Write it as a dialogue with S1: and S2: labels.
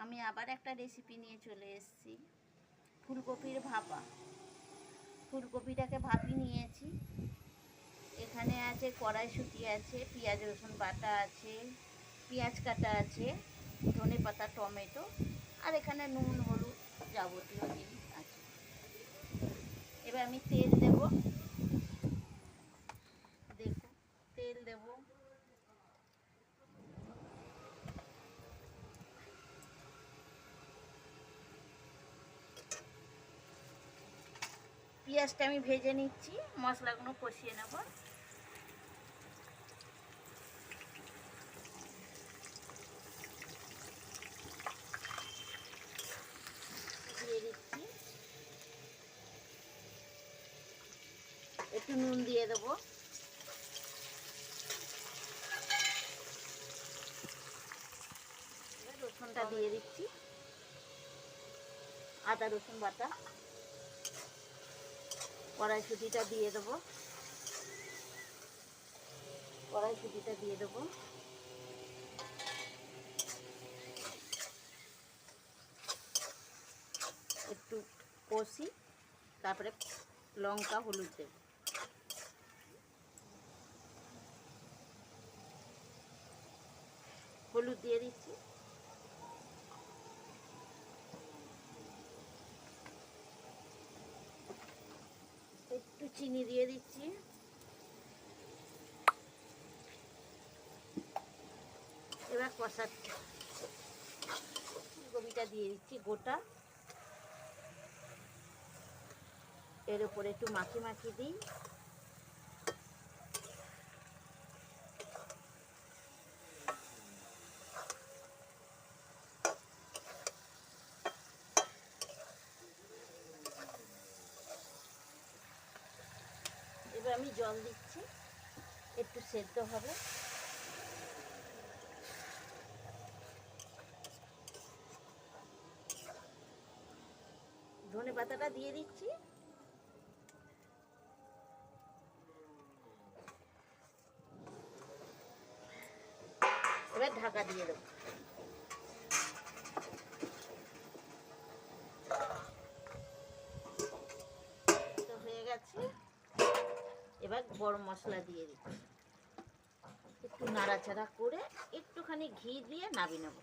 S1: আমি আবার একটা রেসিপি নিয়ে চলে এসেছি, ফুলকপির ভাপা। ফুলকপিটাকে ভাপিয়ে নিয়েছি। এখানে আছে কড়াইশুঁটি আছে, পেঁয়াজ রসুন বাটা আছে, পেঁয়াজ কাটা আছে, ধনেপাতা, টমেটো, আর এখানে নুন হলুদ যাবতীয় জিনিস আছে। এবার আমি তেল দেব, দেখো তেল দেব। পেঁয়াজটা আমি ভেজে নিচ্ছি, মশলাগুলো কষিয়ে নেব। দিয়ে দিচ্ছি, একটু নুন দিয়ে দেবো। রসুনটা দিয়ে দিচ্ছি, আদা রসুন বাটা। কড়াইশুঁটিটা দিয়ে দেবো, কড়াইশুঁটিটা দিয়ে দেবো। একটু কষি, তারপরে লঙ্কা হলুদ দেব। হলুদ দিয়ে দিচ্ছি, একটু চিনি দিয়ে দিচ্ছি। এবার কষাচ্ছি, ফুলকপিটা দিয়ে দিচ্ছি গোটা। এর উপরে একটু মাখি মাখি দিই। এবার আমি জল দিচ্ছি, একটু সেদ্ধ হবে। ধনেপাতাটা দিয়ে দিচ্ছি। এবার ঢাকা দিয়ে দেবো। তো হয়ে গেছে। এবার গরম মশলা দিয়ে দিচ্ছি, একটু নাড়াচাড়া করে একটুখানি ঘি দিয়ে নামিয়ে নেব।